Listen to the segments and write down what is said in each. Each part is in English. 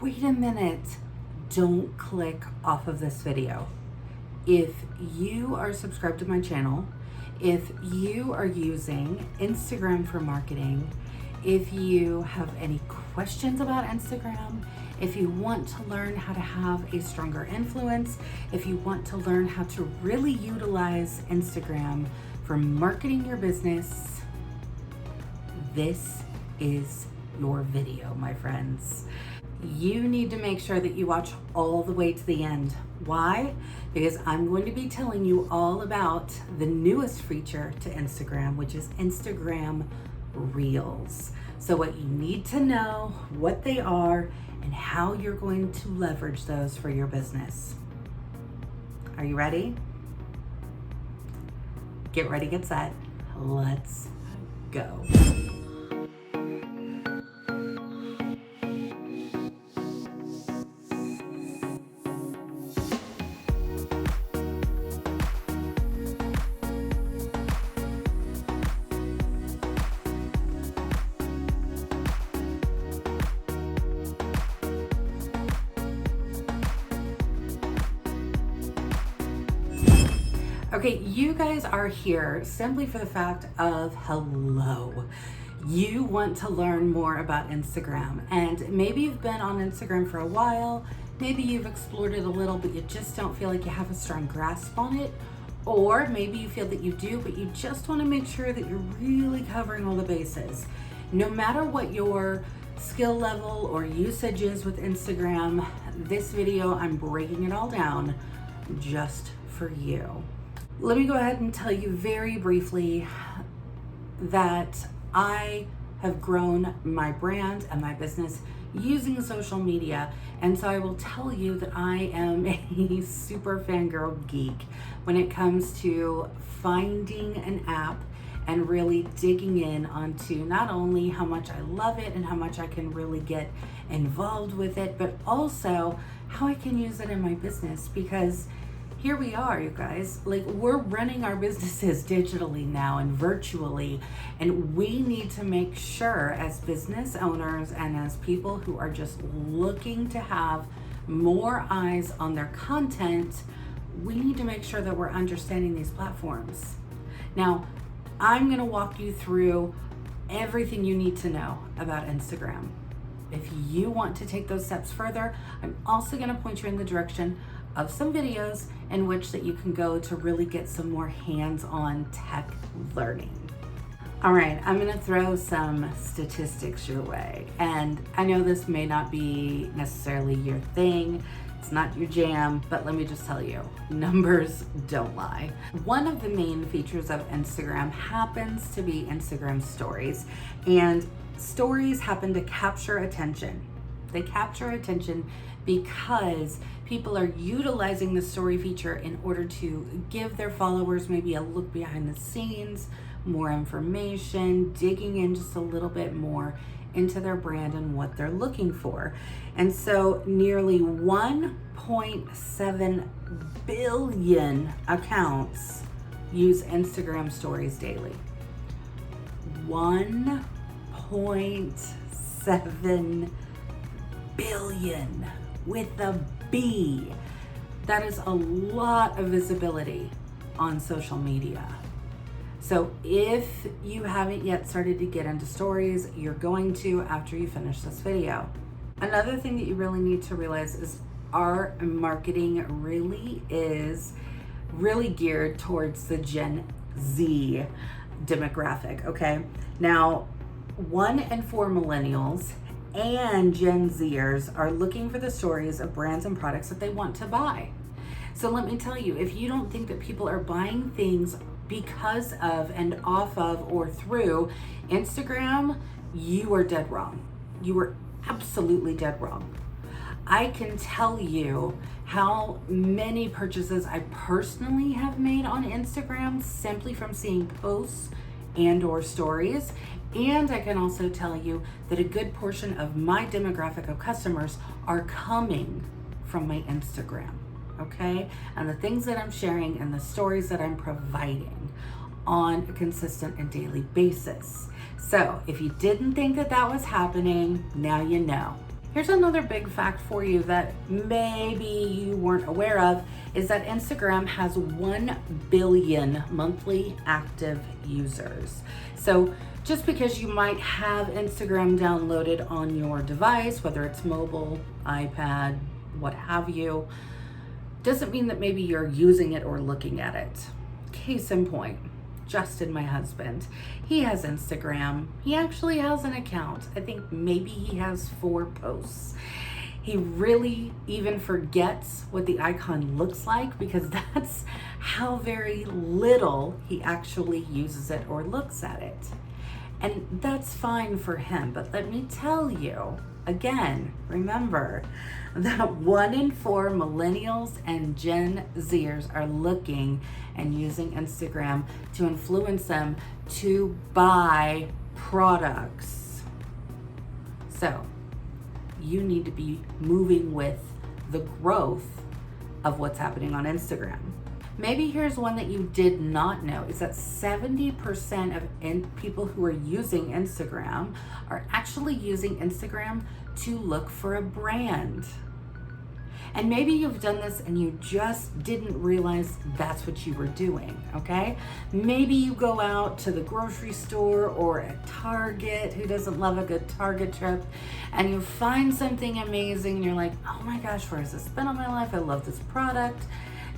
wait a minute, don't click off of this video. If you are subscribed to my channel, if you are using Instagram for marketing, if you have any questions about Instagram, if you want to learn how to have a stronger influence, if you want to learn how to really utilize Instagram for marketing your business, this is your video, my friends. You need to make sure that you watch all the way to the end. Why? Because I'm going to be telling you all about the newest feature to Instagram, which is Instagram Reels. So what you need to know, what they are, and how you're going to leverage those for your business. Are you ready? Get ready, get set. Let's go. Okay, you guys are here simply for the fact of hello. You want to learn more about Instagram, and maybe you've been on Instagram for a while, maybe you've explored it a little, but you just don't feel like you have a strong grasp on it, or maybe you feel that you do, but you just want to make sure that you're really covering all the bases. No matter what your skill level or usage is with Instagram, this video, I'm breaking it all down just for you. Let me go ahead and tell you very briefly that I have grown my brand and my business using social media. And so I will tell you that I am a super fangirl geek when it comes to finding an app and really digging in onto not only how much I love it and how much I can really get involved with it, but also how I can use it in my business, because here we are, you guys, like we're running our businesses digitally now and virtually, and we need to make sure as business owners and as people who are just looking to have more eyes on their content, we need to make sure that we're understanding these platforms. Now, I'm gonna walk you through everything you need to know about Instagram. If you want to take those steps further, I'm also gonna point you in the direction of some videos in which that you can go to really get some more hands-on tech learning. All right, I'm gonna throw some statistics your way. And I know this may not be necessarily your thing, it's not your jam, but let me just tell you, numbers don't lie. One of the main features of Instagram happens to be Instagram stories, and stories happen to capture attention. They capture attention because people are utilizing the story feature in order to give their followers maybe a look behind the scenes, more information, digging in just a little bit more into their brand and what they're looking for. And so nearly 1.7 billion accounts use Instagram stories daily. 1.7 billion with a B. That is a lot of visibility on social media. So if you haven't yet started to get into stories, you're going to after you finish this video. Another thing that you really need to realize is our marketing really is geared towards the Gen Z demographic, okay? Now, 1 in 4 millennials and Gen Zers are looking for the stories of brands and products that they want to buy. So let me tell you, if you don't think that people are buying things because of and off of or through Instagram, you are dead wrong. You are absolutely dead wrong. I can tell you how many purchases I personally have made on Instagram simply from seeing posts and or stories. And I can also tell you that a good portion of my demographic of customers are coming from my Instagram, okay? And the things that I'm sharing and the stories that I'm providing on a consistent and daily basis. So if you didn't think that that was happening, now you know. Here's another big fact for you that maybe you weren't aware of, is that Instagram has 1 billion monthly active users. So just because you might have Instagram downloaded on your device, whether it's mobile, iPad, what have you, doesn't mean that maybe you're using it or looking at it. Case in point, Justin, my husband, he has Instagram. He actually has an account. I think maybe he has 4 posts. He really even forgets what the icon looks like because that's how very little he actually uses it or looks at it. And that's fine for him. But let me tell you, again, remember that 1 in 4 millennials and Gen Zers are looking and using Instagram to influence them to buy products. So you need to be moving with the growth of what's happening on Instagram. Maybe here's one that you did not know, is that 70% of people who are using Instagram are actually using Instagram to look for a brand. And maybe you've done this and you just didn't realize that's what you were doing, okay? Maybe you go out to the grocery store or at Target, who doesn't love a good Target trip, and you find something amazing and you're like, oh my gosh, where has this been all my life? I love this product.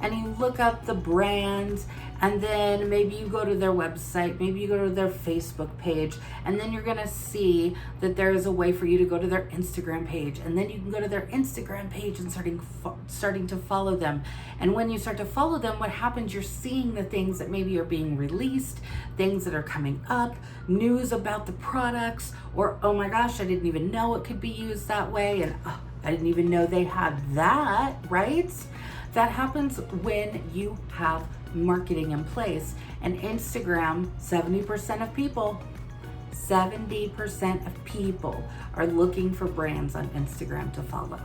And you look up the brand, and then maybe you go to their website, maybe you go to their Facebook page, and then you're gonna see that there is a way for you to go to their Instagram page, and then you can go to their Instagram page and starting to follow them. And when you start to follow them, what happens, you're seeing the things that maybe are being released, things that are coming up, news about the products, or oh my gosh, I didn't even know it could be used that way, and oh, I didn't even know they had that, right? That happens when you have marketing in place. And Instagram, 70% of people are looking for brands on Instagram to follow.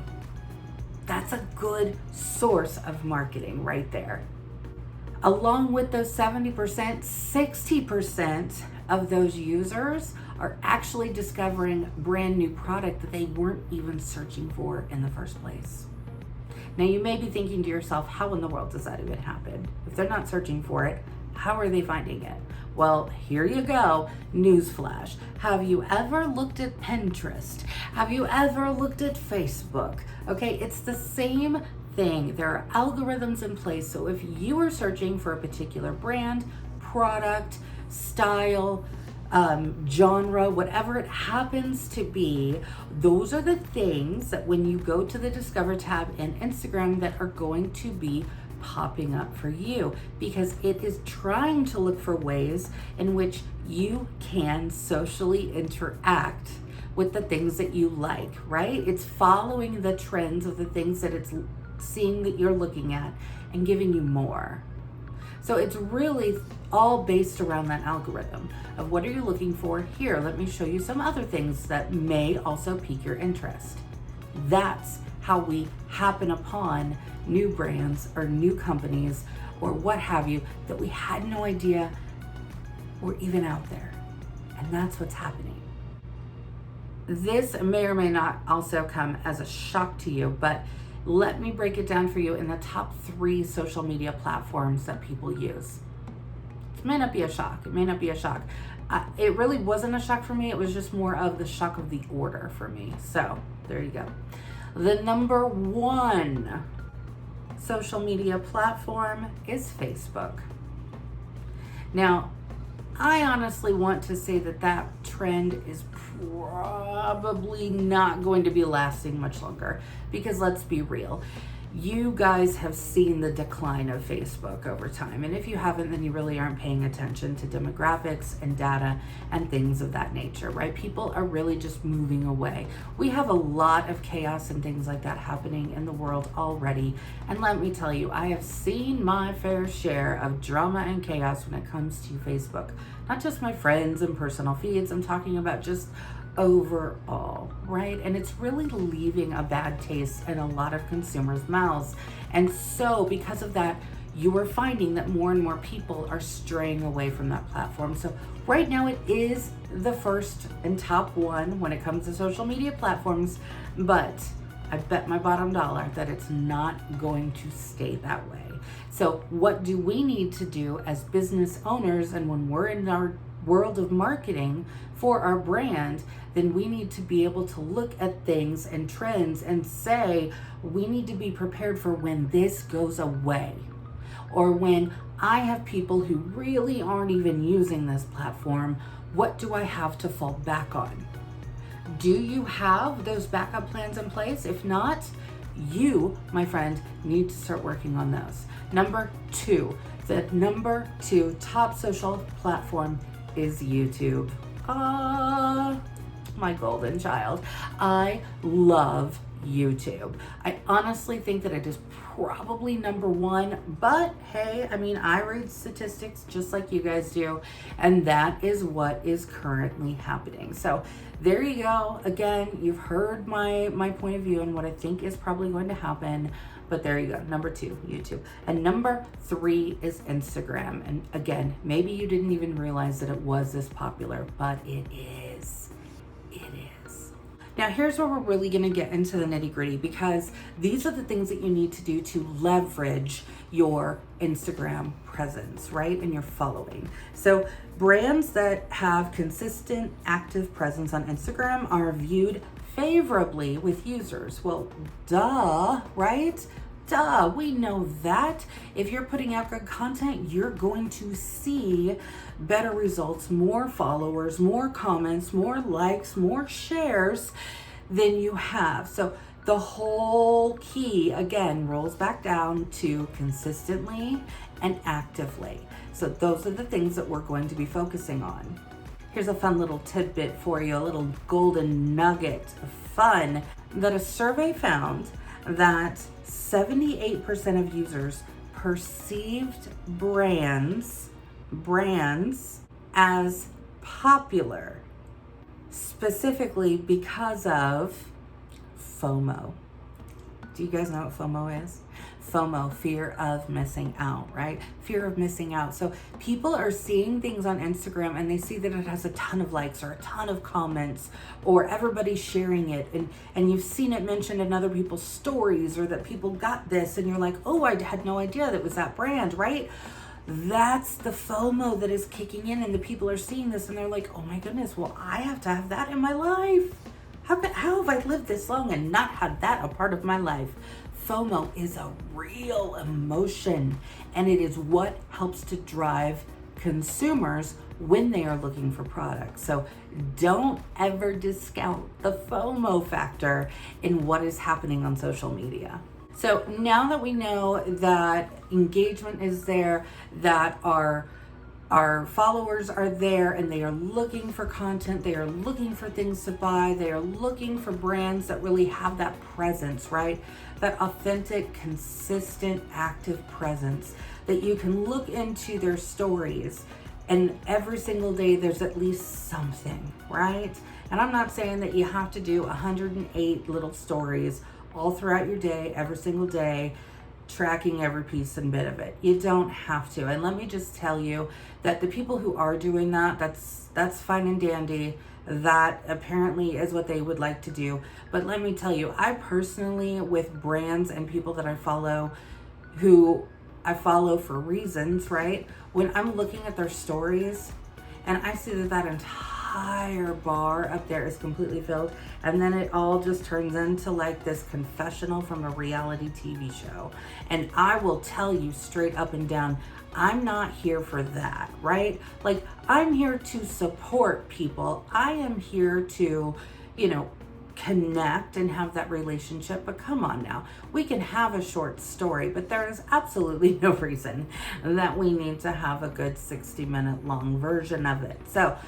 That's a good source of marketing right there. Along with those 70%, 60% of those users are actually discovering brand new product that they weren't even searching for in the first place. Now you may be thinking to yourself, how in the world does that even happen? If they're not searching for it, how are they finding it? Well, here you go, newsflash. Have you ever looked at Pinterest? Have you ever looked at Facebook? Okay, it's the same thing. There are algorithms in place. So if you are searching for a particular brand, product, style, genre, whatever it happens to be, those are the things that when you go to the Discover tab in Instagram that are going to be popping up for you, because it is trying to look for ways in which you can socially interact with the things that you like, right? It's following the trends of the things that it's seeing that you're looking at and giving you more. So it's really all based around that algorithm of what are you looking for here. Let me show you some other things that may also pique your interest. That's how we happen upon new brands or new companies or what have you that we had no idea were even out there. And that's what's happening. This may or may not also come as a shock to you, but let me break it down for you in the top 3 social media platforms that people use. It may not be a shock. It may not be a shock. It really wasn't a shock for me. It was just more of the shock of the order for me. So there you go. The number 1 social media platform is Facebook. Now, I honestly want to say that that trend is probably not going to be lasting much longer, because let's be real, you guys have seen the decline of Facebook over time. And if you haven't, then you really aren't paying attention to demographics and data and things of that nature, right? People are really just moving away. We have a lot of chaos and things like that happening in the world already. And let me tell you, I have seen my fair share of drama and chaos when it comes to Facebook. Not just my friends and personal feeds, I'm talking about just overall, right? And it's really leaving a bad taste in a lot of consumers' mouths. And so because of that, you are finding that more and more people are straying away from that platform. So right now it is the first and top one when it comes to social media platforms, but I bet my bottom dollar that it's not going to stay that way. So what do we need to do as business owners, and when we're in our world of marketing for our brand, then we need to be able to look at things and trends and say, we need to be prepared for when this goes away, or when I have people who really aren't even using this platform, what do I have to fall back on? Do you have those backup plans in place? If not, you, my friend, need to start working on those. Number two, the number two top social platform is YouTube. My golden child. I love YouTube. I honestly think that it is probably number one, but hey, I mean, I read statistics just like you guys do, and that is what is currently happening. So there you go. Again, you've heard my point of view and what I think is probably going to happen, but there you go. Number two, YouTube. And number three is Instagram. And again, maybe you didn't even realize that it was this popular, but it is. It is. Now here's where we're really gonna get into the nitty gritty, because these are the things that you need to do to leverage your Instagram presence, right? And your following. So brands that have consistent active presence on Instagram are viewed favorably with users. Well, duh, right? Duh, we know that. If you're putting out good content, you're going to see better results, more followers, more comments, more likes, more shares than you have. So the whole key, again, rolls back down to consistently and actively. So those are the things that we're going to be focusing on. Here's a fun little tidbit for you, a little golden nugget of fun, that a survey found that 78% of users perceived brands as popular, specifically because of FOMO. Do you guys know what FOMO is? FOMO, fear of missing out, right? Fear of missing out. So people are seeing things on Instagram and they see that it has a ton of likes or a ton of comments, or everybody's sharing it, and you've seen it mentioned in other people's stories, or that people got this, and you're like, oh, I had no idea that was that brand, right? That's the FOMO that is kicking in, and the people are seeing this and they're like, oh my goodness, well, I have to have that in my life. How have I lived this long and not had that a part of my life? FOMO is a real emotion, and it is what helps to drive consumers when they are looking for products. So don't ever discount the FOMO factor in what is happening on social media. So now that we know that engagement is there, that our followers are there and they are looking for content, they are looking for things to buy, they are looking for brands that really have that presence, right? That authentic, consistent, active presence that you can look into their stories, and every single day there's at least something, right? And I'm not saying that you have to do 108 little stories all throughout your day, every single day, tracking every piece and bit of it. You don't have to. And let me just tell you that the people who are doing that, that's fine and dandy. That apparently is what they would like to do. But let me tell you, I personally, with brands and people that I follow, who I follow for reasons, right? When I'm looking at their stories and I see that entire bar up there is completely filled, and then it all just turns into like this confessional from a reality TV show. And I will tell you straight up and down, I'm not here for that, right? Like, I'm here to support people. I am here to, connect and have that relationship. But come on now, we can have a short story, but there is absolutely no reason that we need to have a good 60-minute long version of it. So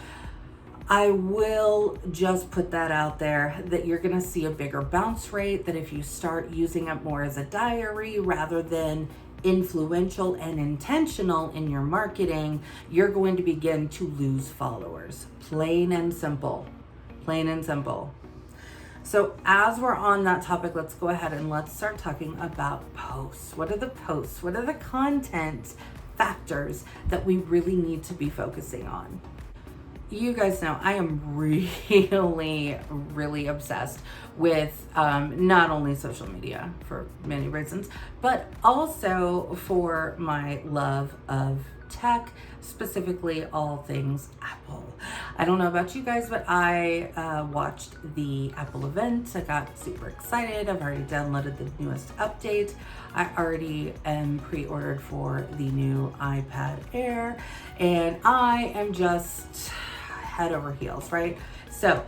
I will just put that out there, that you're going to see a bigger bounce rate, that if you start using it more as a diary rather than influential and intentional in your marketing, you're going to begin to lose followers. Plain and simple. Plain and simple. So as we're on that topic, let's go ahead and let's start talking about posts. What are the posts? What are the content factors that we really need to be focusing on? You guys know I am really obsessed with not only social media for many reasons, but also for my love of tech, specifically all things Apple. I don't know about you guys, but I watched the Apple event. I got super excited. I've already downloaded the newest update. I already am pre-ordered for the new iPad Air, and I am just head over heels, right? So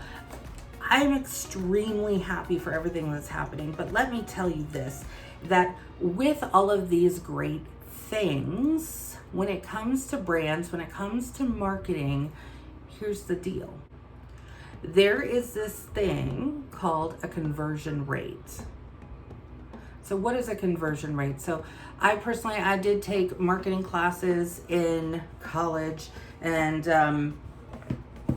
I'm extremely happy for everything that's happening, but let me tell you this, that with all of these great things, when it comes to brands, when it comes to marketing, here's the deal. There is this thing called a conversion rate. So what is a conversion rate? So I did take marketing classes in college, and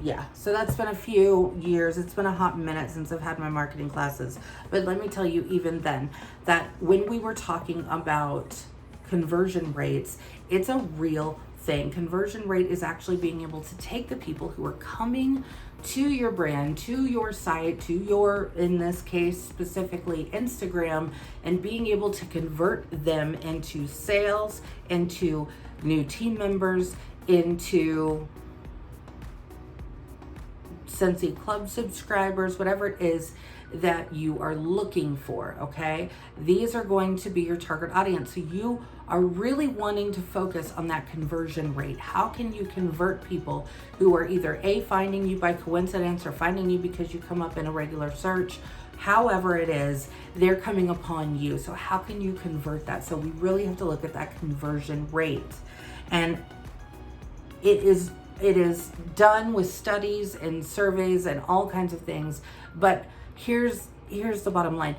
yeah, so that's been a few years. It's been a hot minute since I've had my marketing classes. But let me tell you, even then, that when we were talking about conversion rates, it's a real thing. Conversion rate is actually being able to take the people who are coming to your brand, to your site, to your, in this case, specifically Instagram, and being able to convert them into sales, into new team members, into Scentsy Club subscribers, whatever it is that you are looking for, okay? These are going to be your target audience. So you are really wanting to focus on that conversion rate. How can you convert people who are either A, finding you by coincidence, or finding you because you come up in a regular search? However it is, they're coming upon you. So how can you convert that? So we really have to look at that conversion rate. And it is done with studies and surveys and all kinds of things. But here's the bottom line.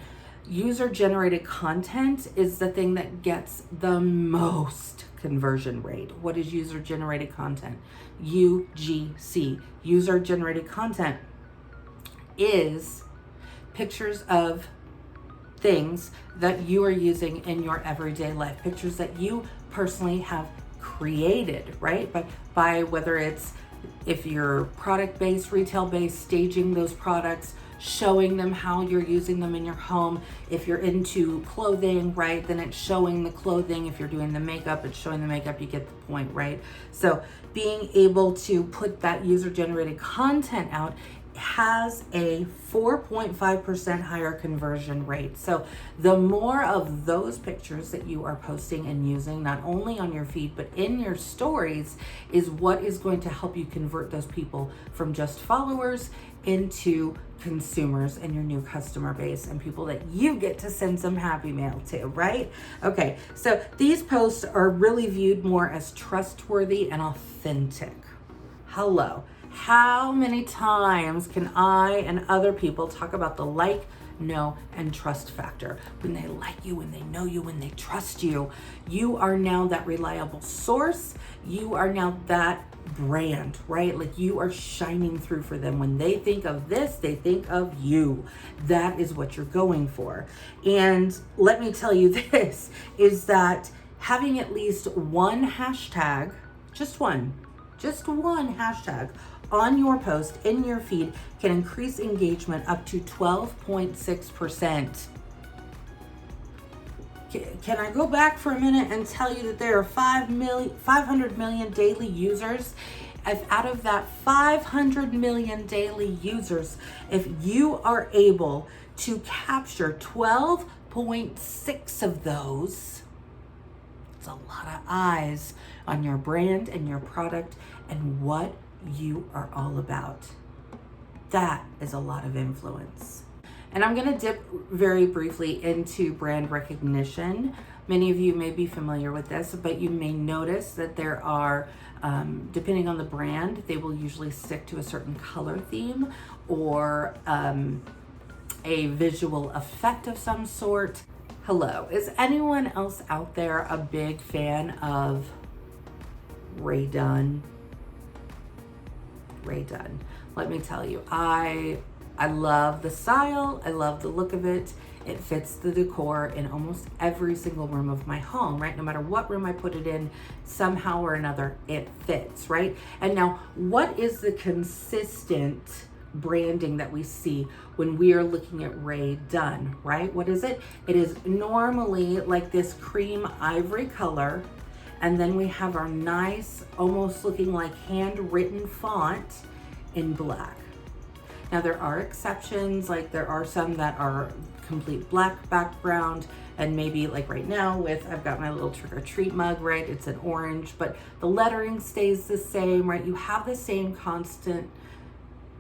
User-generated content is the thing that gets the most conversion rate. What is user-generated content? UGC. User-generated content is pictures of things that you are using in your everyday life. Pictures that you personally have created, right? But by whether it's, if you're product-based, retail-based, staging those products, showing them how you're using them in your home. If you're into clothing, right, then it's showing the clothing. If you're doing the makeup, it's showing the makeup. You get the point, right? So being able to put that user-generated content out has a 4.5% higher conversion rate. So the more of those pictures that you are posting and using, not only on your feed, but in your stories, is what is going to help you convert those people from just followers into consumers and your new customer base and people that you get to send some happy mail to, right? Okay, so these posts are really viewed more as trustworthy and authentic. Hello. How many times can I and other people talk about the like, know, and trust factor? When they like you, when they know you, when they trust you, you are now that reliable source. You are now that brand, right? Like you are shining through for them. When they think of this, they think of you. That is what you're going for. And let me tell you this, is that having at least one hashtag, just one hashtag on your post in your feed can increase engagement up to 12.6%. Can I go back for a minute and tell you that there are 500 million daily users? If out of that 500 million daily users, if you are able to capture 12.6 of those, it's a lot of eyes on your brand and your product and what you are all about. That is a lot of influence. And I'm going to dip very briefly into brand recognition. Many of you may be familiar with this, but you may notice that there are, depending on the brand, they will usually stick to a certain color theme or a visual effect of some sort. Hello, is anyone else out there a big fan of Ray Dunn? Let me tell you, I I love the style. I love the look of it. It fits the decor in almost every single room of my home, right? No matter what room I put it in, somehow or another, it fits, right? And now, what is the consistent branding that we see when we are looking at Rae Dunn, right? What is it? It is normally like this cream ivory color, and then we have our nice, almost looking like handwritten font in black. Now there are exceptions, like there are some that are complete black background, and maybe like right now I've got my little trick or treat mug, right? It's an orange, but the lettering stays the same, right? You have the same constant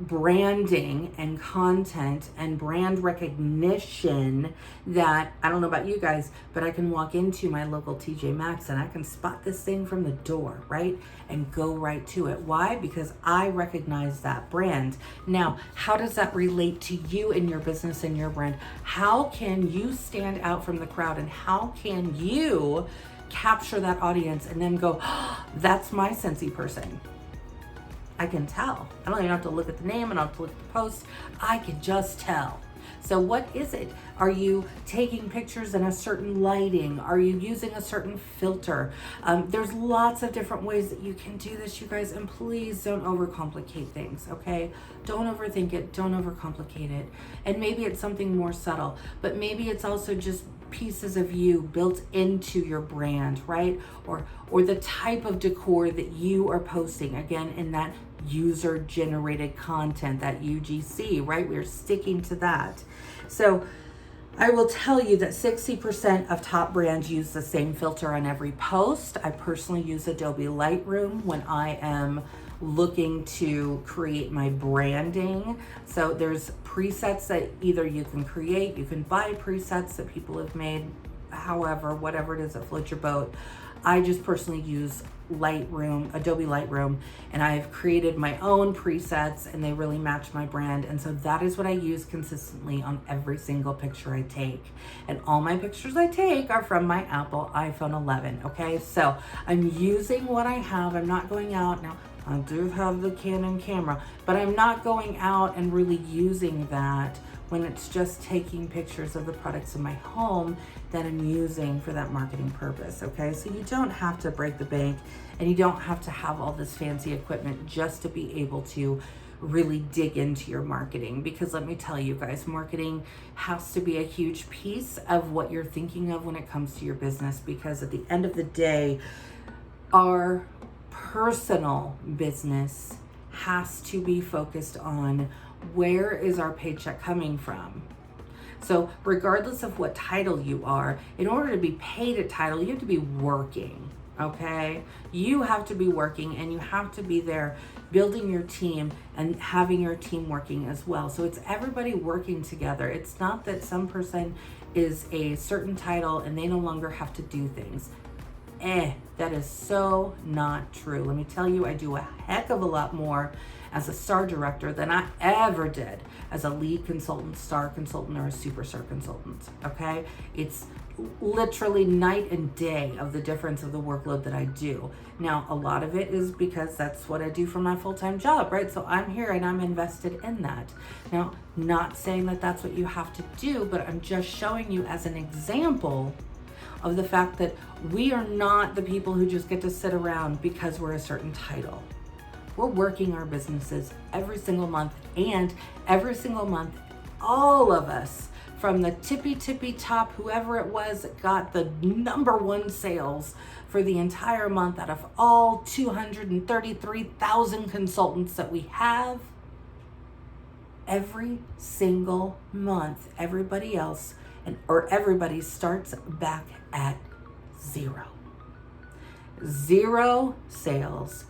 branding and content and brand recognition that, I don't know about you guys, but I can walk into my local TJ Maxx and I can spot this thing from the door, right? And go right to it. Why? Because I recognize that brand. Now, how does that relate to you and your business and your brand? How can you stand out from the crowd, and how can you capture that audience and then go, oh, that's my Scentsy person? I can tell. I don't even have to look at the name, I don't have to look at the post. I can just tell. So what is it? Are you taking pictures in a certain lighting? Are you using a certain filter? There's lots of different ways that you can do this, you guys, and please don't overcomplicate things, okay? Don't overthink it, don't overcomplicate it. And maybe it's something more subtle, but maybe it's also just pieces of you built into your brand, right? Or the type of decor that you are posting, again, in that user generated content, that UGC, right? We're sticking to that. So I will tell you that 60% of top brands use the same filter on every post. I personally use Adobe Lightroom when I am looking to create my branding. So there's presets that either you can create, you can buy presets that people have made, however, whatever it is that floats your boat. I just personally use Lightroom, Adobe Lightroom, and I've created my own presets and they really match my brand. And so that is what I use consistently on every single picture I take. And all my pictures I take are from my Apple iPhone 11, okay? So I'm using what I have. I'm not going out now. I do have the Canon camera, but I'm not going out and really using that when it's just taking pictures of the products in my home that I'm using for that marketing purpose, okay? So you don't have to break the bank and you don't have to have all this fancy equipment just to be able to really dig into your marketing, because let me tell you guys, marketing has to be a huge piece of what you're thinking of when it comes to your business, because at the end of the day, our personal business has to be focused on where is our paycheck coming from. So regardless of what title you are, in order to be paid a title, you have to be working, okay? You have to be working, and you have to be there building your team and having your team working as well. So it's everybody working together. It's not that some person is a certain title and they no longer have to do things. That is so not true. Let me tell you, I do a heck of a lot more as a star director than I ever did as a lead consultant, star consultant, or a superstar consultant, okay? It's literally night and day of the difference of the workload that I do. Now, a lot of it is because that's what I do for my full-time job, right? So I'm here and I'm invested in that. Now, not saying that that's what you have to do, but I'm just showing you as an example of the fact that we are not the people who just get to sit around because we're a certain title. We're working our businesses every single month, and every single month, all of us, from the tippy top, whoever it was that got the #1 sales for the entire month out of all 233,000 consultants that we have, every single month, everybody else everybody starts back at zero. Zero sales,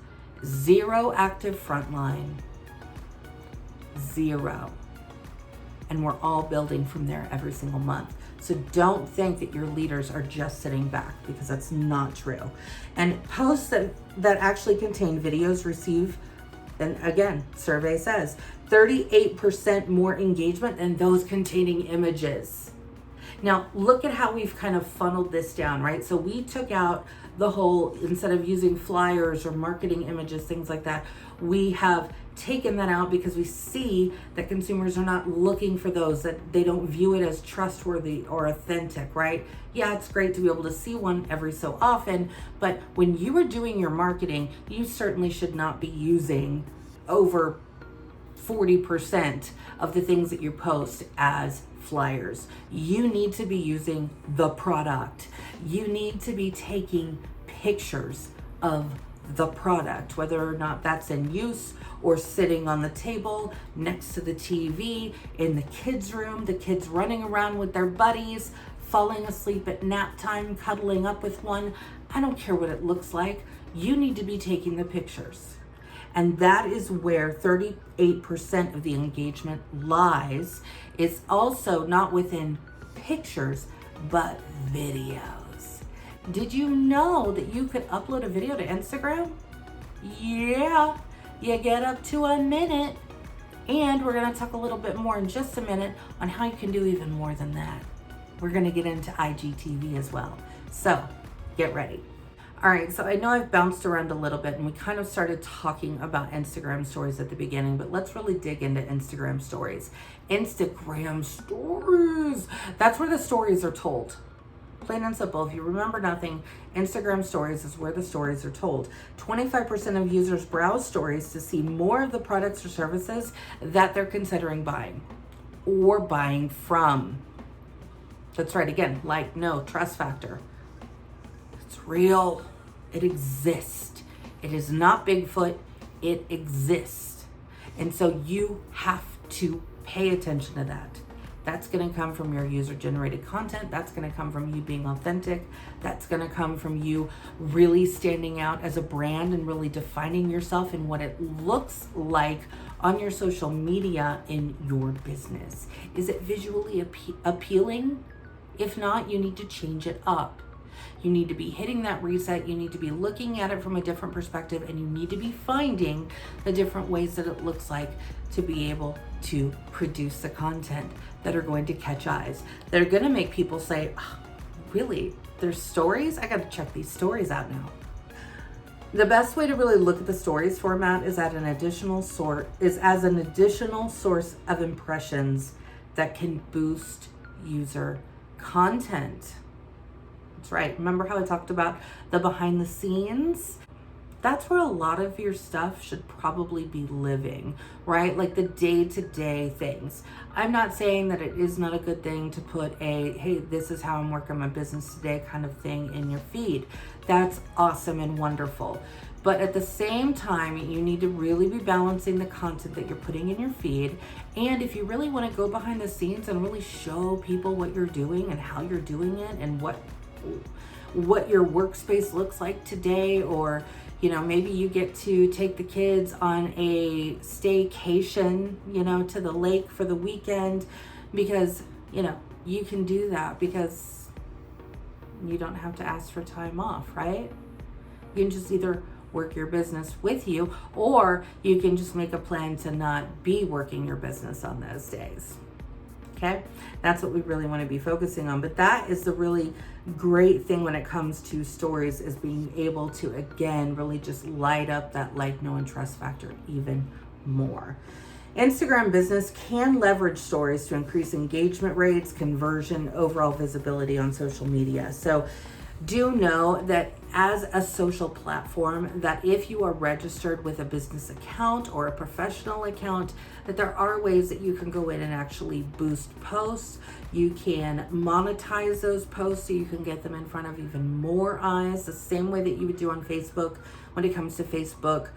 zero active frontline, zero. And we're all building from there every single month. So don't think that your leaders are just sitting back, because that's not true. And posts that actually contain videos receive, and again, survey says 38% more engagement than those containing images. Now, look at how we've kind of funneled this down, right? So we took out the whole, instead of using flyers or marketing images, things like that, we have taken that out because we see that consumers are not looking for those, that they don't view it as trustworthy or authentic, right? Yeah, it's great to be able to see one every so often, but when you are doing your marketing, you certainly should not be using over 40% of the things that you post as flyers. You need to be using the product. You need to be taking pictures of the product, whether or not that's in use or sitting on the table next to the TV, in the kids' room, the kids running around with their buddies, falling asleep at nap time, cuddling up with one. I don't care what it looks like. You need to be taking the pictures. And that is where 38% of the engagement lies. It's also not within pictures, but videos. Did you know that you could upload a video to Instagram? Yeah, you get up to a minute. And we're gonna talk a little bit more in just a minute on how you can do even more than that. We're gonna get into IGTV as well. So get ready. All right, so I know I've bounced around a little bit and we kind of started talking about Instagram stories at the beginning, but let's really dig into Instagram stories. Instagram stories, that's where the stories are told. Plain and simple. If you remember nothing, Instagram stories is where the stories are told. 25% of users browse stories to see more of the products or services that they're considering buying or buying from. That's right, again, like, no, trust factor. It's real. It exists. It is not Bigfoot. It exists. And so you have to pay attention to that. That's going to come from your user-generated content. That's going to come from you being authentic. That's going to come from you really standing out as a brand and really defining yourself in what it looks like on your social media in your business. Is it visually appealing? If not, you need to change it up. You need to be hitting that reset. You need to be looking at it from a different perspective, and you need to be finding the different ways that it looks like to be able to produce the content that are going to catch eyes. They're going to make people say, oh, really? There's stories? I got to check these stories out now. The best way to really look at the stories format is as an additional source of impressions that can boost user content. That's right. Remember how I talked about the behind the scenes? That's where a lot of your stuff should probably be living, right? Like the day-to-day things. I'm not saying that it is not a good thing to put a, hey, this is how I'm working my business today kind of thing in your feed. That's awesome and wonderful. But at the same time, you need to really be balancing the content that you're putting in your feed. And if you really want to go behind the scenes and really show people what you're doing and how you're doing it and what your workspace looks like today, or maybe you get to take the kids on a staycation, to the lake for the weekend, because, you can do that because you don't have to ask for time off, right? You can just either work your business with you, or you can just make a plan to not be working your business on those days. Okay, that's what we really want to be focusing on. But that is the really great thing when it comes to stories, is being able to, again, really just light up that like, know, and trust factor even more. Instagram business can leverage stories to increase engagement rates, conversion, overall visibility on social media. So do know that as a social platform, that if you are registered with a business account or a professional account, that there are ways that you can go in and actually boost posts. You can monetize those posts so you can get them in front of even more eyes, the same way that you would do on Facebook when it comes to Facebook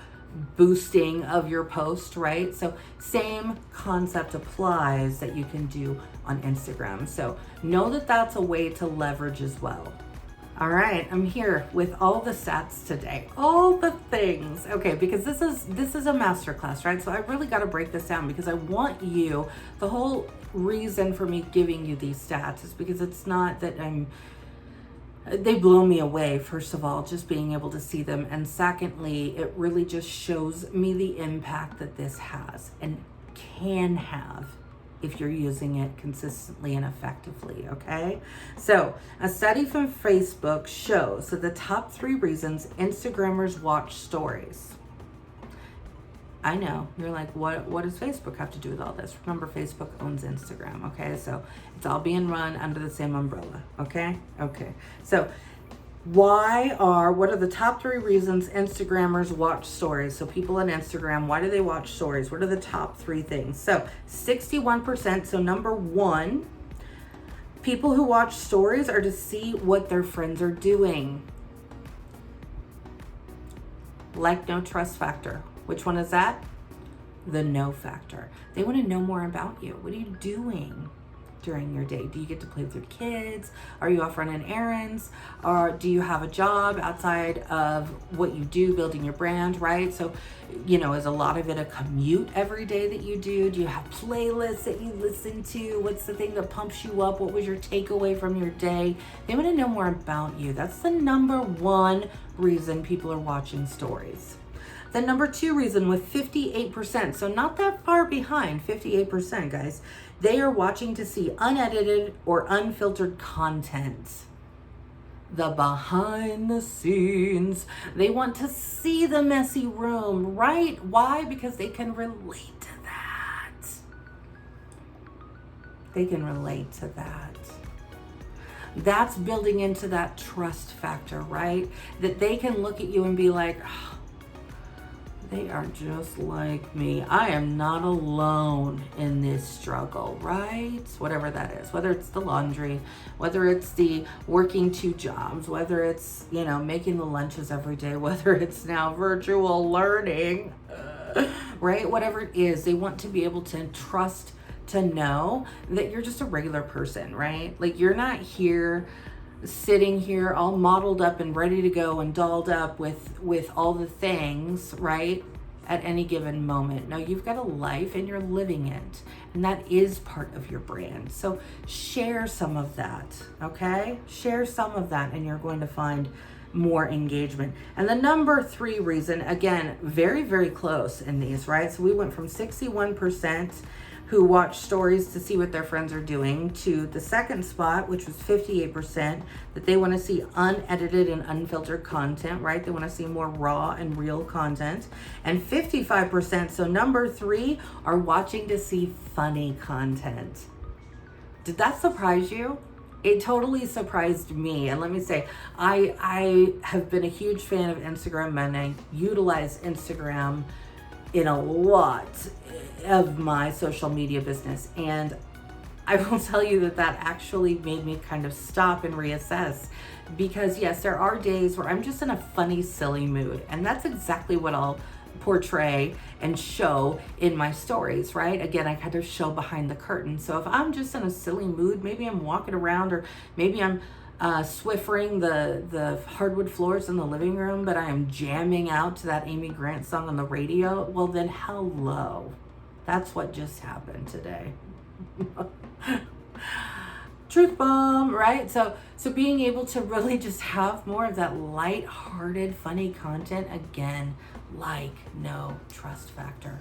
boosting of your post, right? So same concept applies that you can do on Instagram. So know that that's a way to leverage as well. All right, I'm here with all the stats today, all the things. Okay, because this is a masterclass, right? So I really got to break this down because I want you, the whole reason for me giving you these stats is because it's not that they blow me away, first of all, just being able to see them. And secondly, it really just shows me the impact that this has and can have if you're using it consistently and effectively, okay? So a study from Facebook shows that the top 3 reasons Instagrammers watch stories. I know. You're like, what does Facebook have to do with all this? Remember, Facebook owns Instagram, okay? So it's all being run under the same umbrella, okay? Okay. So what are the top 3 reasons Instagrammers watch stories? So people on Instagram, why do they watch stories? What are the top 3 things? So 61%, so number 1, people who watch stories are to see what their friends are doing. Like, no, trust factor. Which one is that? The no factor. They want to know more about you. What are you doing during your day? Do you get to play with your kids? Are you off running errands? Or do you have a job outside of what you do, building your brand, right? So, is a lot of it a commute every day that you do? Do you have playlists that you listen to? What's the thing that pumps you up? What was your takeaway from your day? They want to know more about you. That's the number 1 reason people are watching stories. The number 2 reason, with 58%, so not that far behind, 58%, guys, they are watching to see unedited or unfiltered content. The behind the scenes. They want to see the messy room, right? Why? Because they can relate to that. They can relate to that. That's building into that trust factor, right? That they can look at you and be like, oh, they are just like me. I am not alone in this struggle, right? Whatever that is, whether it's the laundry, whether it's the working 2 jobs, whether it's, making the lunches every day, whether it's now virtual learning, right? Whatever it is, they want to be able to trust, to know that you're just a regular person, right? Like, you're not sitting here all modeled up and ready to go and dolled up with all the things, right, at any given moment. No, you've got a life and you're living it, and that is part of your brand. So share some of that, okay? Share some of that, and you're going to find more engagement. And the number 3 reason, again, very, very close in these, right? So we went from 61% who watch stories to see what their friends are doing, to the second spot, which was 58%, that they want to see unedited and unfiltered content, right? They want to see more raw and real content. And 55%, so number 3, are watching to see funny content. Did that surprise you? It totally surprised me. And let me say, I have been a huge fan of Instagram, and I utilize Instagram in a lot of my social media business. And I will tell you that actually made me kind of stop and reassess, because yes, there are days where I'm just in a funny, silly mood. And that's exactly what I'll portray and show in my stories, right? Again, I kind of show behind the curtain. So if I'm just in a silly mood, maybe I'm walking around, or maybe I'm Swiffering the hardwood floors in the living room, but I am jamming out to that Amy Grant song on the radio, well then hello. That's what just happened today. Truth bomb, right? So being able to really just have more of that light-hearted, funny content, again, like no trust factor.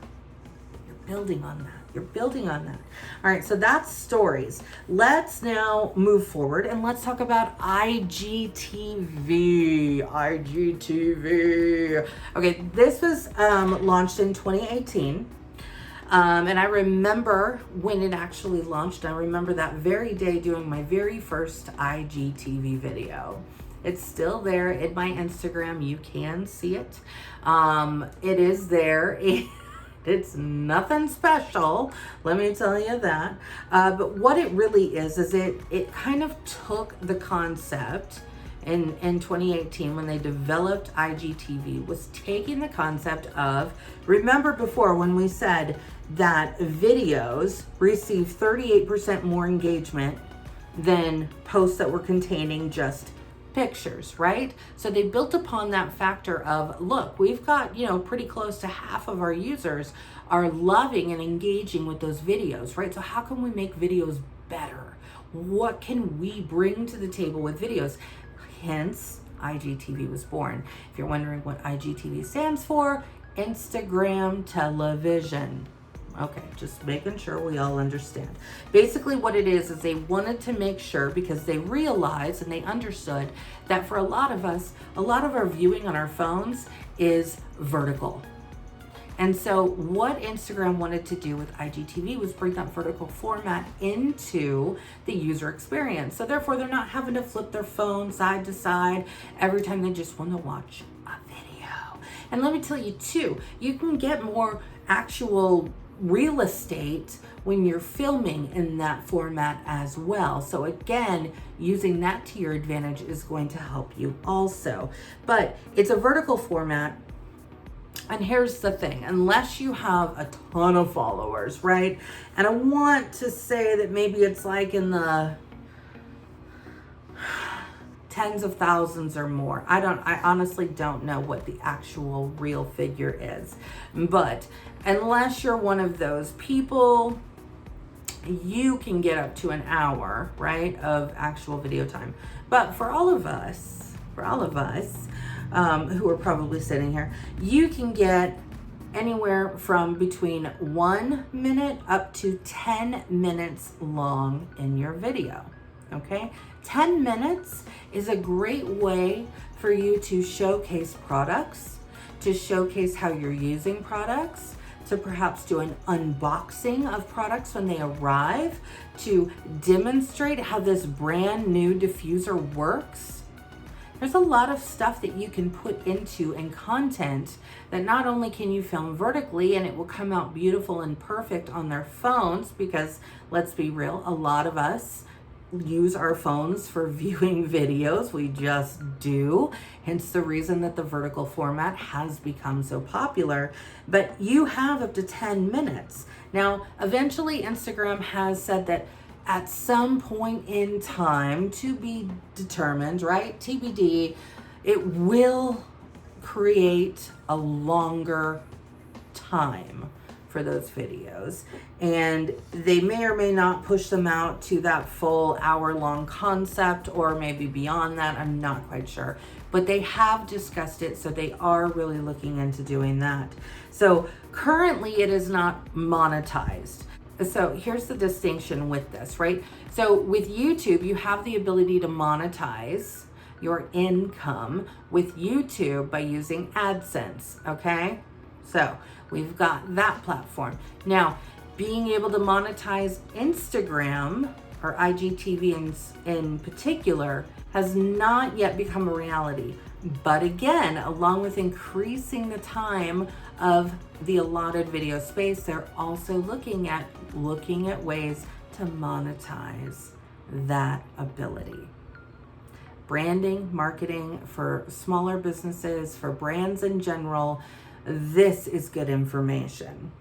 Building on that. You're building on that. All right, so that's stories. Let's now move forward and let's talk about IGTV. IGTV. Okay, this was launched in 2018. And I remember when it actually launched. I remember that very day doing my very first IGTV video. It's still there in my Instagram. You can see it. It is there. It's nothing special, let me tell you that. But what it really is it kind of took the concept in 2018 when they developed IGTV, was taking the concept of, remember before when we said that videos receive 38% more engagement than posts that were containing just pictures, right? So they built upon that factor of, look, we've got, pretty close to half of our users are loving and engaging with those videos, right? So how can we make videos better? What can we bring to the table with videos? Hence, IGTV was born. If you're wondering what IGTV stands for, Instagram television. Okay, just making sure we all understand. Basically what it is they wanted to make sure, because they realized and they understood that for a lot of us, a lot of our viewing on our phones is vertical. And so what Instagram wanted to do with IGTV was bring that vertical format into the user experience. So therefore they're not having to flip their phone side to side every time they just want to watch a video. And let me tell you too, you can get more actual real estate when you're filming in that format as well. So again, using that to your advantage is going to help you also. But it's a vertical format. And here's the thing, unless you have a ton of followers, right? And I want to say that maybe it's like in the tens of thousands or more. I honestly don't know what the actual real figure is. But unless you're one of those people, you can get up to an hour, right, of actual video time. But for all of us, who are probably sitting here, you can get anywhere from between 1 minute up to 10 minutes long in your video. Okay, 10 minutes is a great way for you to showcase products, to showcase how you're using products, to perhaps do an unboxing of products when they arrive, to demonstrate how this brand new diffuser works. There's a lot of stuff that you can put into and content that not only can you film vertically and it will come out beautiful and perfect on their phones, because let's be real, a lot of us use our phones for viewing videos. We just do. Hence the reason that the vertical format has become so popular. But you have up to 10 minutes. Now, eventually Instagram has said that at some point in time, to be determined, right? TBD, it will create a longer time for those videos. And they may or may not push them out to that full hour-long concept, or maybe beyond that, I'm not quite sure. But they have discussed it, so they are really looking into doing that. So currently it is not monetized. So here's the distinction with this, right? So with YouTube, you have the ability to monetize your income with YouTube by using AdSense, okay? So we've got that platform. Now, being able to monetize Instagram, or IGTV in particular, has not yet become a reality. But again, along with increasing the time of the allotted video space, they're also looking at ways to monetize that ability. Branding, marketing for smaller businesses, for brands in general, this is good information.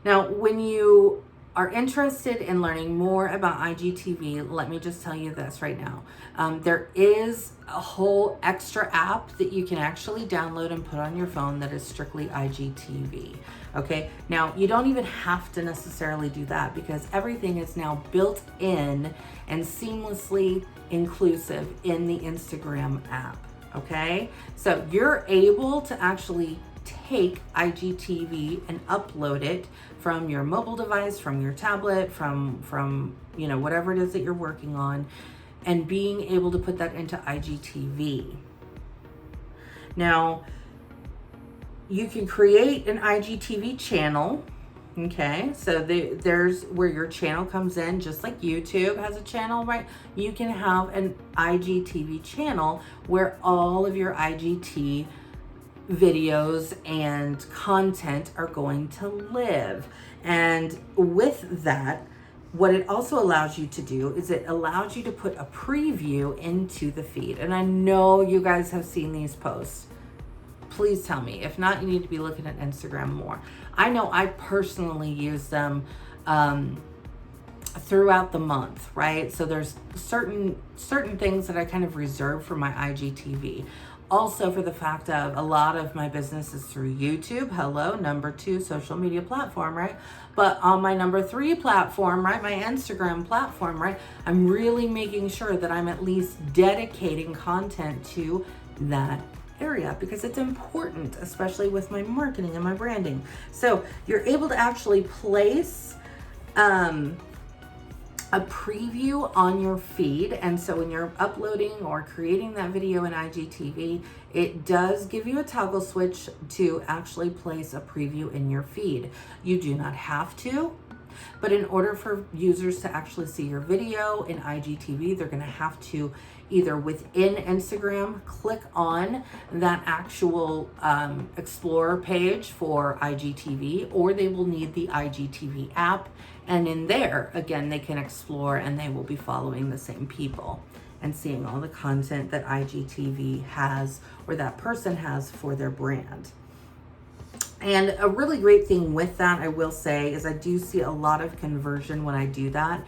Now, when you are interested in learning more about IGTV, let me just tell you this right now. There is a whole extra app that you can actually download and put on your phone that is strictly IGTV. Okay, now you don't even have to necessarily do that, because everything is now built in and seamlessly inclusive in the Instagram app. Okay, so you're able to actually take IGTV and upload it from your mobile device, from your tablet, from you know, whatever it is that you're working on, and being able to put that into IGTV. Now, you can create an IGTV channel. Okay, so there's where your channel comes in, just like YouTube has a channel, right? You can have an IGTV channel where all of your IGT videos and content are going to live. And with that, what it also allows you to do is it allows you to put a preview into the feed. And I know you guys have seen these posts. Please tell me. If not, you need to be looking at Instagram more. I know I personally use them throughout the month, right? So there's certain things that I kind of reserve for my IGTV. Also, for the fact of a lot of my business is through YouTube. Hello, number 2 social media platform, right? But on my number 3 platform, right, my Instagram platform, right, I'm really making sure that I'm at least dedicating content to that area, because it's important, especially with my marketing and my branding. So you're able to actually place a preview on your feed. And so when you're uploading or creating that video in IGTV, it does give you a toggle switch to actually place a preview in your feed. You do not have to, but in order for users to actually see your video in IGTV, they're going to have to either within Instagram click on that actual Explorer page for IGTV, or they will need the IGTV app. And in there, again, they can explore and they will be following the same people and seeing all the content that IGTV has or that person has for their brand. And a really great thing with that, I will say, is I do see a lot of conversion when I do that.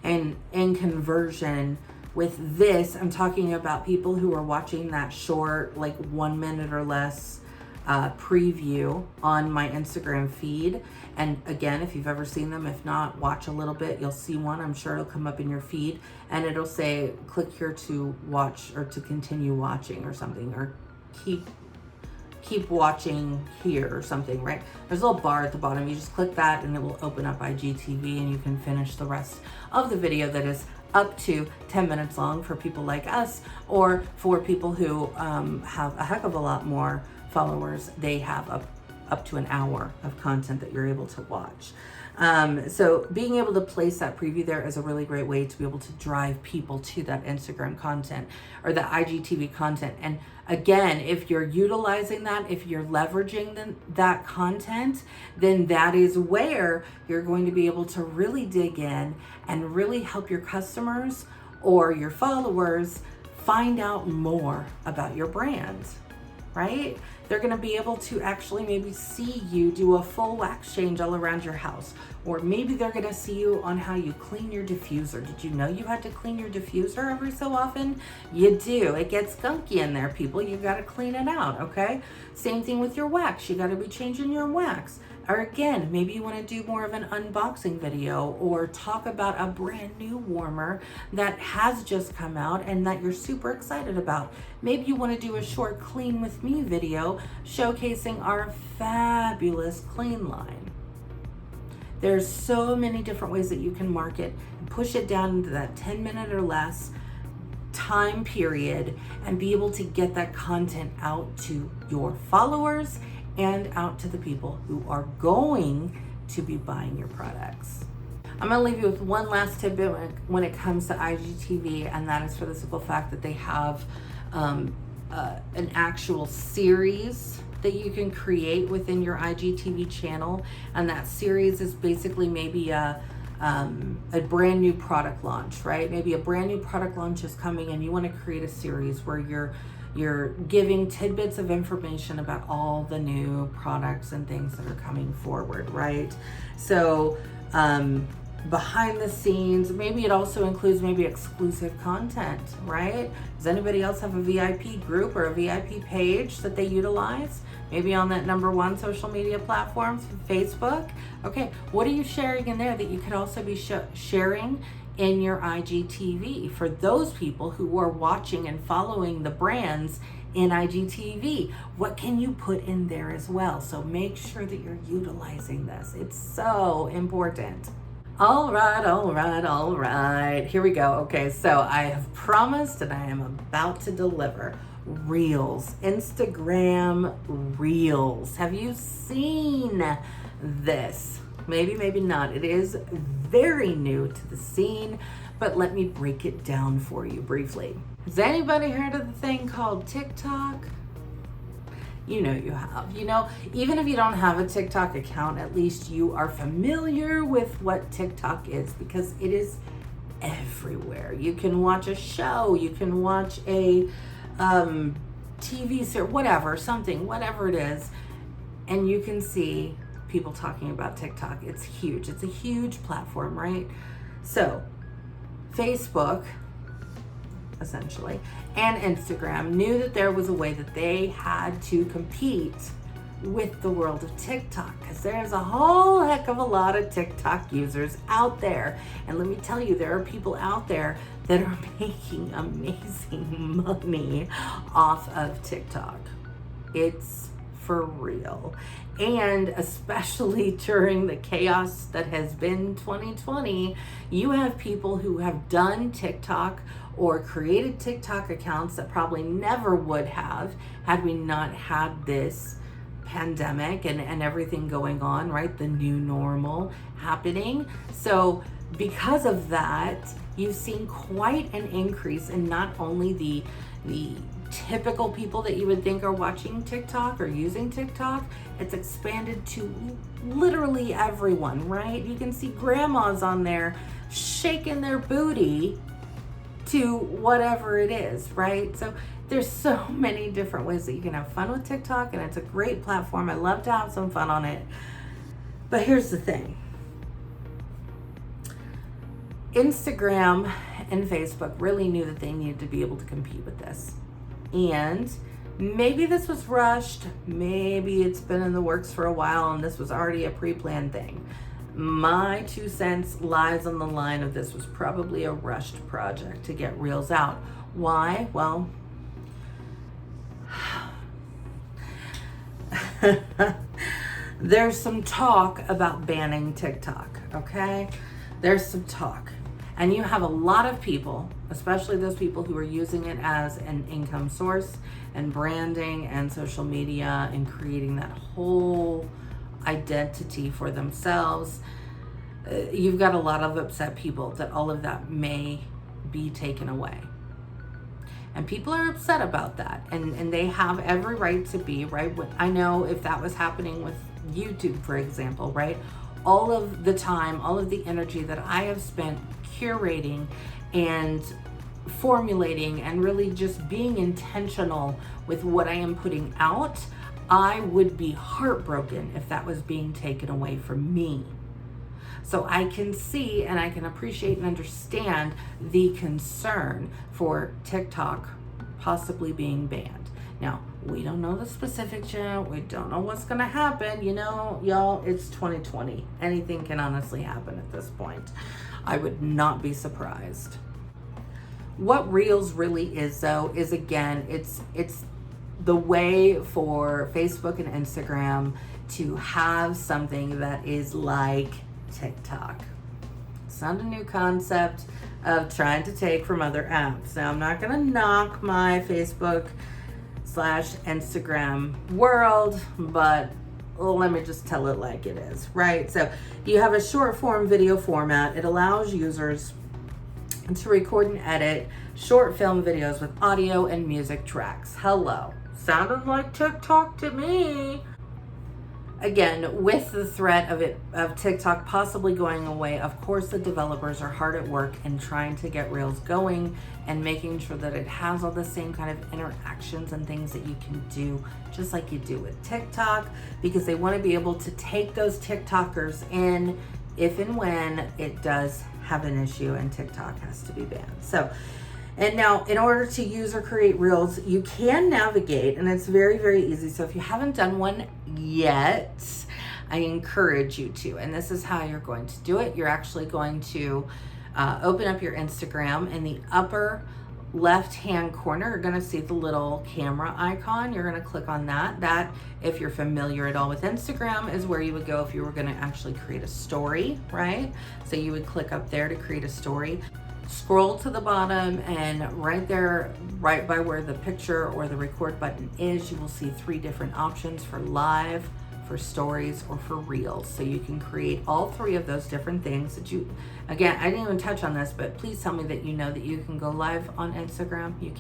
And in conversion with this, I'm talking about people who are watching that short, like 1 minute or less preview on my Instagram feed. And again, if you've ever seen them, if not, watch a little bit, you'll see one. I'm sure it'll come up in your feed and it'll say, click here to watch or to continue watching or something, or keep watching here or something, right? There's a little bar at the bottom. You just click that and it will open up IGTV and you can finish the rest of the video that is up to 10 minutes long for people like us, or for people who have a heck of a lot more followers. They have up to an hour of content that you're able to watch. So being able to place that preview there is a really great way to be able to drive people to that Instagram content or the IGTV content. And again, if you're utilizing that, if you're leveraging that content, then that is where you're going to be able to really dig in and really help your customers or your followers find out more about your brand, right? They're going to be able to actually maybe see you do a full wax change all around your house. Or maybe they're going to see you on how you clean your diffuser. Did you know you had to clean your diffuser every so often? You do. It gets gunky in there, people. You got to clean it out, okay? Same thing with your wax. You got to be changing your wax. Or again, maybe you want to do more of an unboxing video or talk about a brand new warmer that has just come out and that you're super excited about. Maybe you want to do a short clean with me video showcasing our fabulous clean line. There's so many different ways that you can market and push it down into that 10-minute or less time period and be able to get that content out to your followers and out to the people who are going to be buying your products. I'm gonna leave you with one last tidbit when it comes to IGTV, and that is for the simple fact that they have an actual series that you can create within your IGTV channel. And that series is basically maybe a brand new product launch, right? Maybe a brand new product launch is coming and you wanna create a series where you're giving tidbits of information about all the new products and things that are coming forward, right? So behind the scenes, maybe it also includes maybe exclusive content, right? Does anybody else have a VIP group or a VIP page that they utilize? Maybe on that #1 social media platform, Facebook. Okay, what are you sharing in there that you could also be sharing in your IGTV for those people who are watching and following the brands in IGTV? What can you put in there as well? So make sure that you're utilizing this. It's so important. All right. Here we go. Okay, so I have promised and I am about to deliver Reels, Instagram Reels. Have you seen this? Maybe not. It is very new to the scene, but let me break it down for you briefly. Has anybody heard of the thing called TikTok? You know you have. You know, even if you don't have a TikTok account, at least you are familiar with what TikTok is, because it is everywhere. You can watch a show, you can watch a TV series, whatever it is, and you can see people talking about TikTok. It's huge. It's a huge platform, right? So Facebook, essentially, and Instagram knew that there was a way that they had to compete with the world of TikTok, because there's a whole heck of a lot of TikTok users out there. And let me tell you, there are people out there that are making amazing money off of TikTok. It's for real. And especially during the chaos that has been 2020, you have people who have done TikTok or created TikTok accounts that probably never would have had we not had this pandemic and everything going on, right? The new normal happening. So because of that, you've seen quite an increase in not only the typical people that you would think are watching TikTok or using TikTok, it's expanded to literally everyone, right? You can see grandmas on there shaking their booty to whatever it is, right? So there's so many different ways that you can have fun with TikTok, and it's a great platform. I love to have some fun on it. But here's the thing. Instagram and Facebook really knew that they needed to be able to compete with this. And maybe this was rushed. Maybe it's been in the works for a while and this was already a pre-planned thing. My 2 cents lies on the line of this was probably a rushed project to get Reels out. Why? Well, there's some talk about banning TikTok, okay? There's some talk. And you have a lot of people, especially those people who are using it as an income source and branding and social media and creating that whole identity for themselves. You've got a lot of upset people that all of that may be taken away. And people are upset about that. And they have every right to be, right? I know if that was happening with YouTube, for example, right? All of the time, all of the energy that I have spent curating and formulating and really just being intentional with what I am putting out, I would be heartbroken if that was being taken away from me. So I can see and I can appreciate and understand the concern for TikTok possibly being banned. Now, we don't know the specifics yet. We don't know what's going to happen. You know, y'all, it's 2020. Anything can honestly happen at this point. I would not be surprised. What Reels really is, though, is again, it's the way for Facebook and Instagram to have something that is like TikTok. It's not a new concept of trying to take from other apps. Now, I'm not going to knock my Facebook/Instagram world, but let me just tell it like it is, right? So you have a short form video format. It allows users to record and edit short film videos with audio and music tracks. Hello. Sounded like TikTok to me. Again, with the threat of TikTok possibly going away, of course the developers are hard at work in trying to get Reels going and making sure that it has all the same kind of interactions and things that you can do just like you do with TikTok, because they want to be able to take those TikTokers in if and when it does have an issue and TikTok has to be banned. So, and now in order to use or create Reels, you can navigate, and it's very, very easy. So if you haven't done one yet, I encourage you to. And this is how you're going to do it. You're actually going to open up your Instagram. In the upper left-hand corner, you're going to see the little camera icon. You're going to click on that. That, if you're familiar at all with Instagram, is where you would go if you were going to actually create a story, right? So you would click up there to create a story. Scroll to the bottom, and right there, right by where the picture or the record button is, you will see 3 different options for live, for stories, or for Reels. So you can create all 3 of those different things that you, again, I didn't even touch on this, but please tell me that you know that you can go live on Instagram. You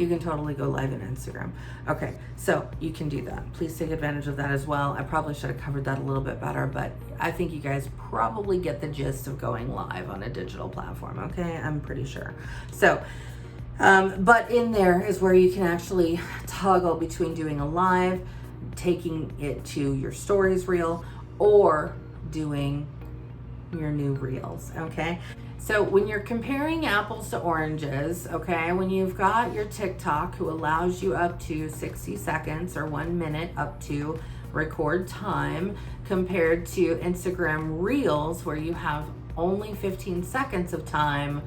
can totally go live in Instagram. Okay, so you can do that. Please take advantage of that as well. I probably should have covered that a little bit better, but I think you guys probably get the gist of going live on a digital platform, okay? I'm pretty sure. So, but in there is where you can actually toggle between doing a live, taking it to your stories reel, or doing your new Reels, okay? So when you're comparing apples to oranges, okay, when you've got your TikTok, who allows you up to 60 seconds or 1 minute up to record time, compared to Instagram Reels, where you have only 15 seconds of time,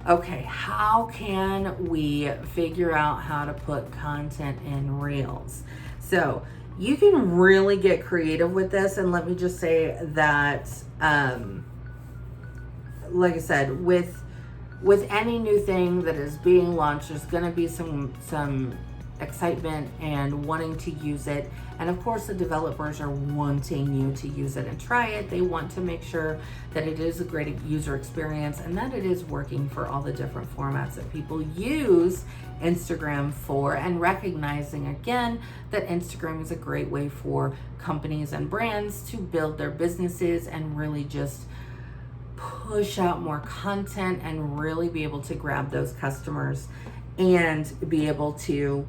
okay, how can we figure out how to put content in Reels? So you can really get creative with this. And let me just say that, like I said, with any new thing that is being launched, there's going to be some excitement and wanting to use it. And of course, the developers are wanting you to use it and try it. They want to make sure that it is a great user experience and that it is working for all the different formats that people use Instagram for, and recognizing again that Instagram is a great way for companies and brands to build their businesses and really just push out more content and really be able to grab those customers and be able to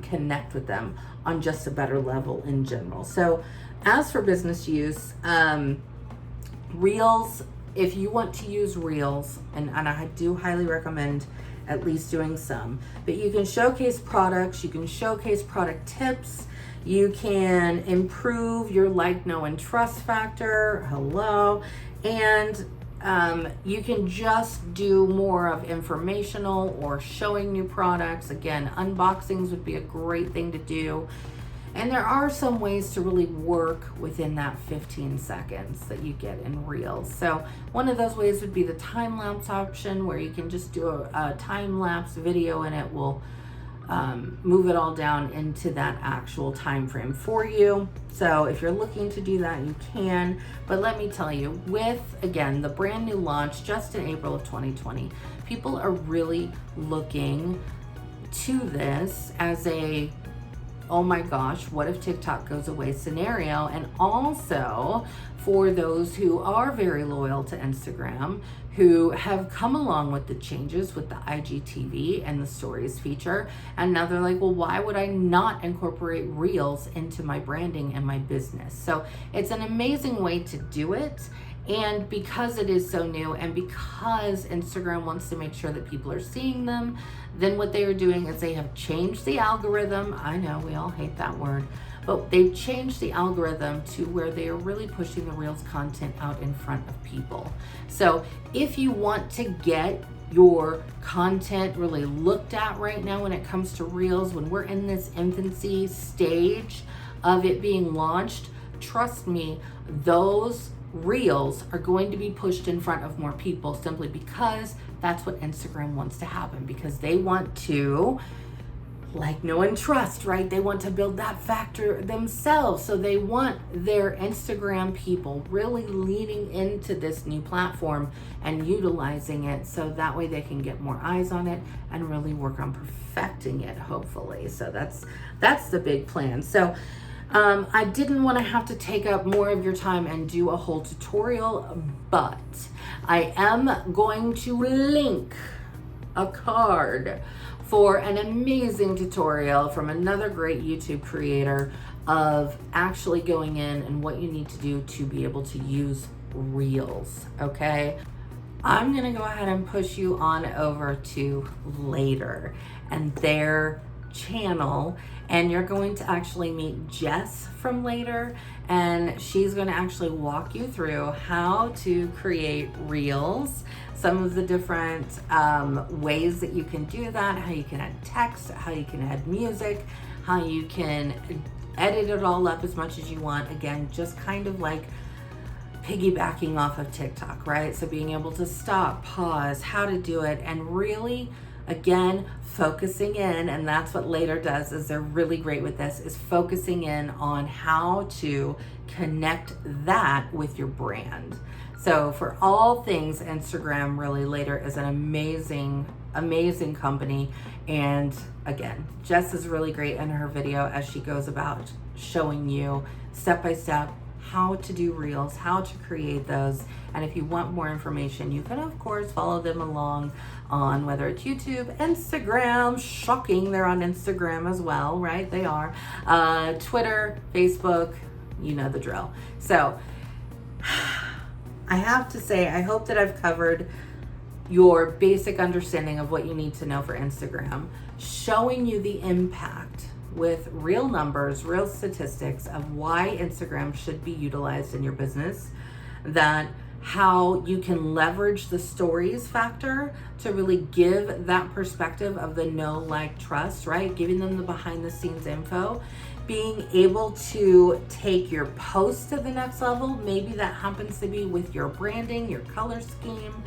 connect with them on just a better level in general. So as for business use, Reels, if you want to use Reels, and I do highly recommend at least doing some, but you can showcase products, you can showcase product tips, you can improve your like, know, and trust factor. Hello. And you can just do more of informational or showing new products. Again, unboxings would be a great thing to do. And there are some ways to really work within that 15 seconds that you get in Reels. So one of those ways would be the time lapse option, where you can just do a time lapse video and it will move it all down into that actual time frame for you. So if you're looking to do that, you can. But let me tell you, with, again, the brand new launch just in April of 2020, people are really looking to this as a, oh my gosh, what if TikTok goes away scenario. And also for those who are very loyal to Instagram, who have come along with the changes with the IGTV and the stories feature. And now they're like, well, why would I not incorporate Reels into my branding and my business? So it's an amazing way to do it. And because it is so new, and because Instagram wants to make sure that people are seeing them, then what they are doing is they have changed the algorithm. I know we all hate that word, but they've changed the algorithm to where they are really pushing the Reels content out in front of people. So if you want to get your content really looked at right now when it comes to Reels, when we're in this infancy stage of it being launched, trust me, those Reels are going to be pushed in front of more people, simply because that's what Instagram wants to happen, because they want to like, know, and trust, right? They want to build that factor themselves. So they want their Instagram people really leaning into this new platform and utilizing it, so that way they can get more eyes on it and really work on perfecting it, hopefully. So that's the big plan. So I didn't want to have to take up more of your time and do a whole tutorial, but I am going to link a card for an amazing tutorial from another great YouTube creator of actually going in and what you need to do to be able to use Reels, okay? I'm gonna go ahead and push you on over to Later and their channel, and you're going to actually meet Jess from Later, and she's going to actually walk you through how to create Reels, some of the different ways that you can do that, how you can add text, how you can add music, how you can edit it all up as much as you want. Again, just kind of like piggybacking off of TikTok, right? So being able to stop, pause, how to do it, and really, again, focusing in, and that's what Later does, is they're really great with this, is focusing in on how to connect that with your brand. So for all things Instagram, really, Later is an amazing company. And again, Jess is really great in her video as she goes about showing you step by step how to do Reels, how to create those. And if you want more information, you can of course follow them along on whether it's YouTube, Instagram, shocking, they're on Instagram as well, right? They are. Twitter, Facebook, you know the drill. So I have to say, I hope that I've covered your basic understanding of what you need to know for Instagram, showing you the impact with real numbers, real statistics of why Instagram should be utilized in your business, that how you can leverage the stories factor to really give that perspective of the know, like, trust, right? Giving them the behind the scenes info, being able to take your post to the next level. Maybe that happens to be with your branding, your color scheme,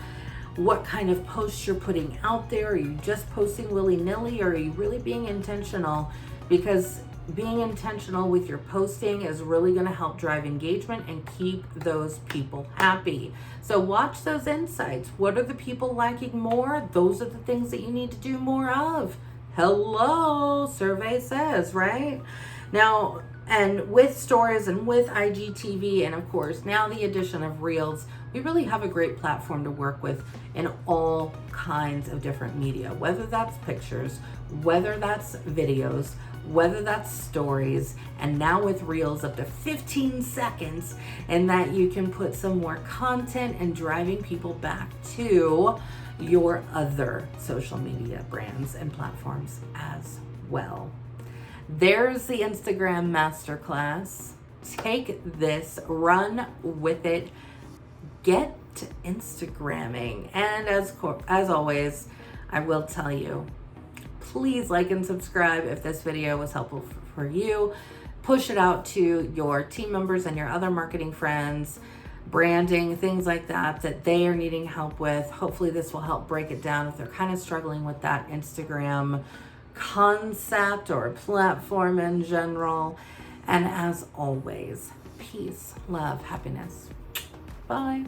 what kind of posts you're putting out there. Are you just posting willy-nilly, or are you really being intentional? Because being intentional with your posting is really going to help drive engagement and keep those people happy. So watch those insights. What are the people liking more? Those are the things that you need to do more of. Hello, survey says, right? Now, and with stories and with IGTV, and of course now the addition of Reels, we really have a great platform to work with in all kinds of different media, whether that's pictures, whether that's videos, whether that's stories, and now with Reels up to 15 seconds, and that you can put some more content and driving people back to your other social media brands and platforms as well. There's the Instagram masterclass. Take this, run with it, get to Instagramming. And as always, I will tell you, please like and subscribe if this video was helpful for you. Push it out to your team members and your other marketing friends, branding, things like that, that they are needing help with. Hopefully this will help break it down if they're kind of struggling with that Instagram concept or platform in general. And as always, peace, love, happiness. Bye.